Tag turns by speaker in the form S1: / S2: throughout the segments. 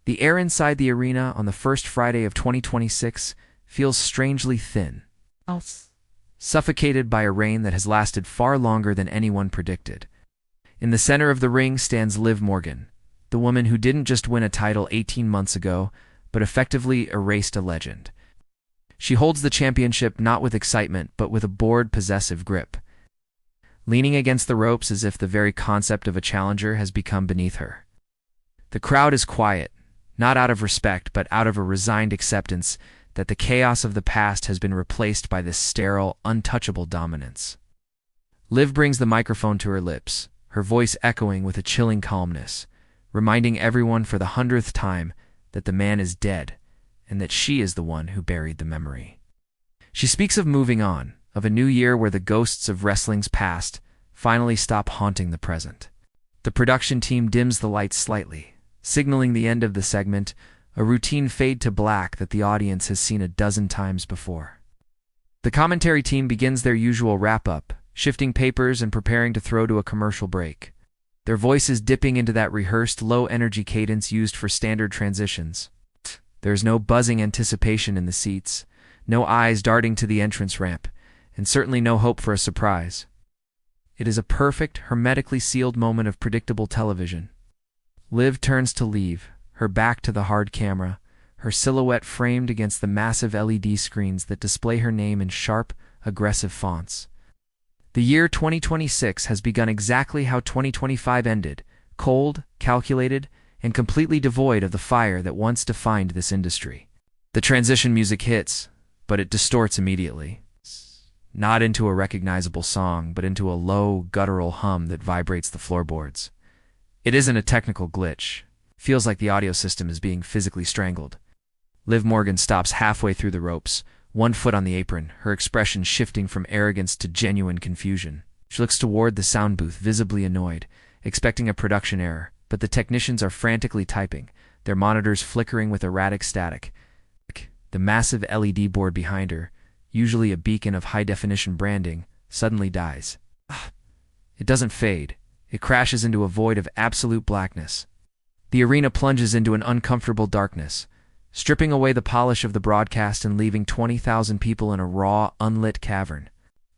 S1: The air inside the arena on the first Friday of 2026 feels strangely thin, suffocated by a rain that has lasted far longer than anyone predicted. In the center of the ring stands Liv Morgan, the woman who didn't just win a title 18 months ago, but effectively erased a legend. She holds the championship not with excitement, but with a bored, possessive grip, leaning against the ropes as if the very concept of a challenger has become beneath her. The crowd is quiet, not out of respect, but out of a resigned acceptance that the chaos of the past has been replaced by this sterile, untouchable dominance. Liv brings the microphone to her lips, her voice echoing with a chilling calmness, reminding everyone for the 100th time that the man is dead and that she is the one who buried the memory. She speaks of moving on, of a new year where the ghosts of wrestling's past finally stop haunting the present. The production team dims the lights slightly, signaling the end of the segment, a routine fade to black that the audience has seen a dozen times before. The commentary team begins their usual wrap-up, shifting papers and preparing to throw to a commercial break, their voices dipping into that rehearsed low-energy cadence used for standard transitions. There's no buzzing anticipation in the seats, no eyes darting to the entrance ramp, and certainly no hope for a surprise. It is a perfect, hermetically sealed moment of predictable television. Liv turns to leave, her back to the hard camera, her silhouette framed against the massive LED screens that display her name in sharp, aggressive fonts. The year 2026 has begun exactly how 2025 ended, cold, calculated, and completely devoid of the fire that once defined this industry. The transition music hits, but it distorts immediately. Not into a recognizable song, but into a low, guttural hum that vibrates the floorboards. It isn't a technical glitch. Feels like the audio system is being physically strangled. Liv Morgan stops halfway through the ropes, one foot on the apron, her expression shifting from arrogance to genuine confusion. She looks toward the sound booth, visibly annoyed, expecting a production error, but the technicians are frantically typing, their monitors flickering with erratic static. The massive LED board behind her, usually a beacon of high-definition branding, suddenly dies. It doesn't fade. It crashes into a void of absolute blackness. The arena plunges into an uncomfortable darkness, stripping away the polish of the broadcast and leaving 20,000 people in a raw, unlit cavern.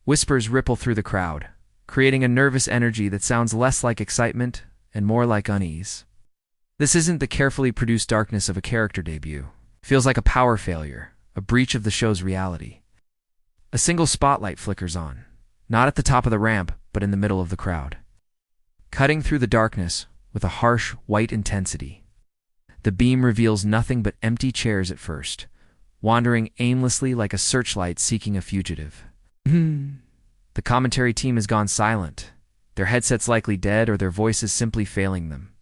S1: Whispers ripple through the crowd, creating a nervous energy that sounds less like excitement and more like unease. This isn't the carefully produced darkness of a character debut. It feels like a power failure, a breach of the show's reality. A single spotlight flickers on, not at the top of the ramp, but in the middle of the crowd, cutting through the darkness with a harsh, white intensity. The beam reveals nothing but empty chairs at first, wandering aimlessly like a searchlight seeking a fugitive. The commentary team has gone silent, their headsets likely dead or their voices simply failing them.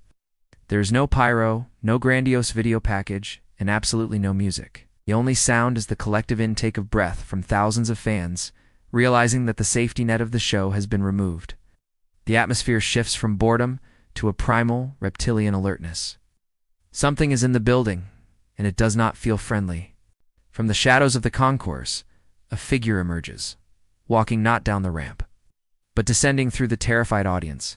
S1: There is no pyro, no grandiose video package, and absolutely no music. The only sound is the collective intake of breath from thousands of fans, realizing that the safety net of the show has been removed. The atmosphere shifts from boredom to a primal, reptilian alertness. Something is in the building, and it does not feel friendly. From the shadows of the concourse, a figure emerges, walking not down the ramp, but descending through the terrified audience.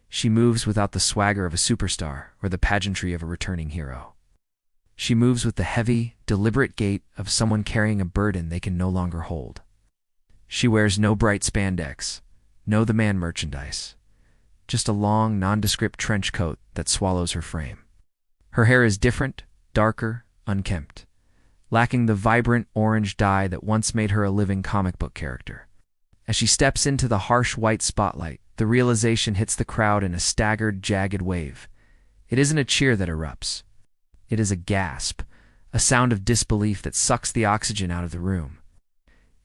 S1: She moves without the swagger of a superstar or the pageantry of a returning hero. She moves with the heavy, deliberate gait of someone carrying a burden they can no longer hold. She wears no bright spandex, no the man merchandise, just a long, nondescript trench coat that swallows her frame. Her hair is different, darker, unkempt, lacking the vibrant orange dye that once made her a living comic book character. As she steps into the harsh white spotlight, the realization hits the crowd in a staggered, jagged wave. It isn't a cheer that erupts. It is a gasp, a sound of disbelief that sucks the oxygen out of the room.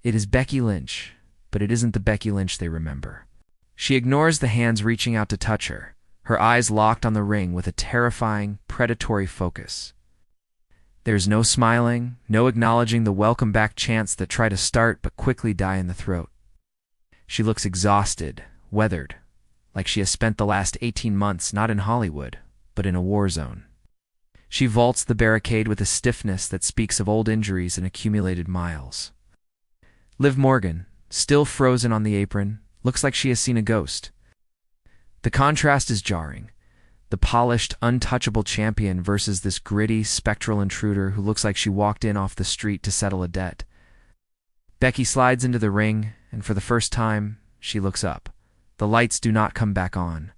S1: It is Becky Lynch, but it isn't the Becky Lynch they remember. She ignores the hands reaching out to touch her, her eyes locked on the ring with a terrifying, predatory focus. There's no smiling, no acknowledging the welcome back chants that try to start but quickly die in the throat. She looks exhausted, weathered, like she has spent the last 18 months not in Hollywood, but in a war zone. She vaults the barricade with a stiffness that speaks of old injuries and accumulated miles. Liv Morgan, still frozen on the apron, looks like she has seen a ghost. The contrast is jarring. The polished, untouchable champion versus this gritty, spectral intruder who looks like she walked in off the street to settle a debt. Becky slides into the ring, and for the first time, she looks up. The lights do not come back on.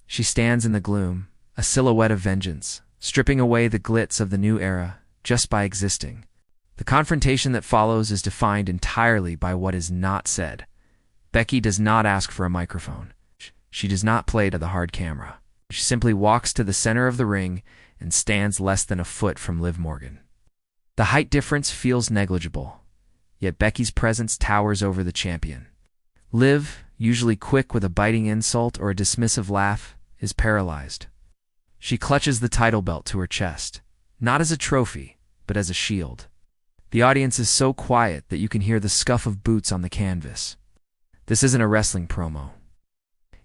S1: She stands in the gloom, a silhouette of vengeance, stripping away the glitz of the new era just by existing. The confrontation that follows is defined entirely by what is not said. Becky does not ask for a microphone. She does not play to the hard camera. She simply walks to the center of the ring and stands less than a foot from Liv Morgan. The height difference feels negligible, yet Becky's presence towers over the champion. Liv, usually quick with a biting insult or a dismissive laugh, is paralyzed. She clutches the title belt to her chest, not as a trophy, but as a shield. The audience is so quiet that you can hear the scuff of boots on the canvas. This isn't a wrestling promo.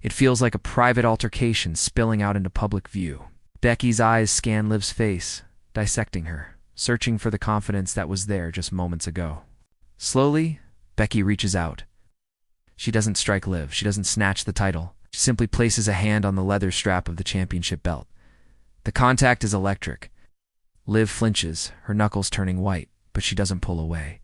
S1: It feels like a private altercation spilling out into public view. Becky's eyes scan Liv's face, dissecting her, searching for the confidence that was there just moments ago. Slowly, Becky reaches out. She doesn't strike Liv. She doesn't snatch the title. She simply places a hand on the leather strap of the championship belt. The contact is electric. Liv flinches, her knuckles turning white, but she doesn't pull away.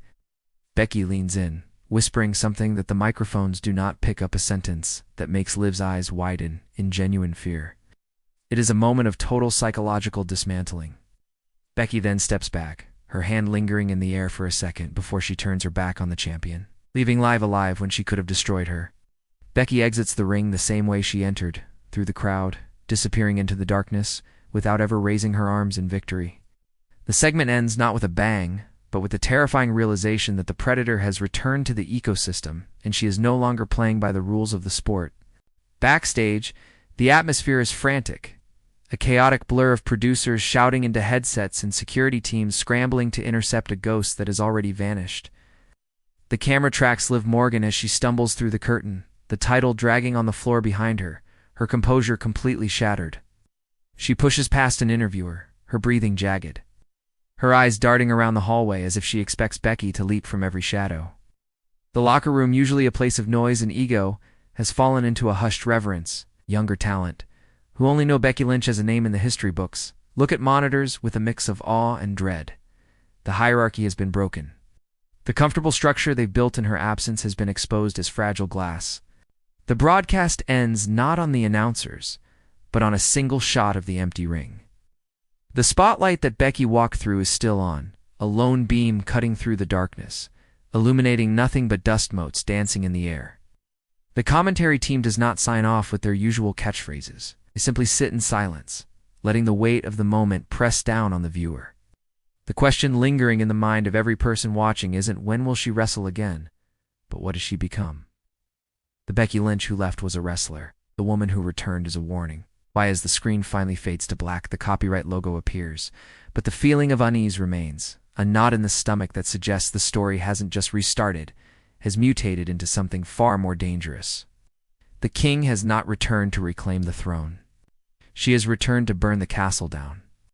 S1: Becky leans in, whispering something that the microphones do not pick up, a sentence that makes Liv's eyes widen in genuine fear. It is a moment of total psychological dismantling. Becky then steps back, her hand lingering in the air for a second before she turns her back on the champion, leaving Liv alive when she could have destroyed her. Becky exits the ring the same way she entered, through the crowd, disappearing into the darkness, without ever raising her arms in victory. The segment ends not with a bang, but with the terrifying realization that the Predator has returned to the ecosystem, and she is no longer playing by the rules of the sport. Backstage, the atmosphere is frantic, a chaotic blur of producers shouting into headsets and security teams scrambling to intercept a ghost that has already vanished. The camera tracks Liv Morgan as she stumbles through the curtain, the title dragging on the floor behind her, her composure completely shattered. She pushes past an interviewer, her breathing jagged, her eyes darting around the hallway as if she expects Becky to leap from every shadow. The locker room, usually a place of noise and ego, has fallen into a hushed reverence. Younger talent, who only know Becky Lynch as a name in the history books, look at monitors with a mix of awe and dread. The hierarchy has been broken. The comfortable structure they've built in her absence has been exposed as fragile glass. The broadcast ends not on the announcers, but on a single shot of the empty ring. The spotlight that Becky walked through is still on, a lone beam cutting through the darkness, illuminating nothing but dust motes dancing in the air. The commentary team does not sign off with their usual catchphrases. They simply sit in silence, letting the weight of the moment press down on the viewer. The question lingering in the mind of every person watching isn't when will she wrestle again, but what has she become? The Becky Lynch who left was a wrestler. The woman who returned is a warning. Why, as the screen finally fades to black, the copyright logo appears, but the feeling of unease remains, a knot in the stomach that suggests the story hasn't just restarted, has mutated into something far more dangerous. The king has not returned to reclaim the throne. She has returned to burn the castle down.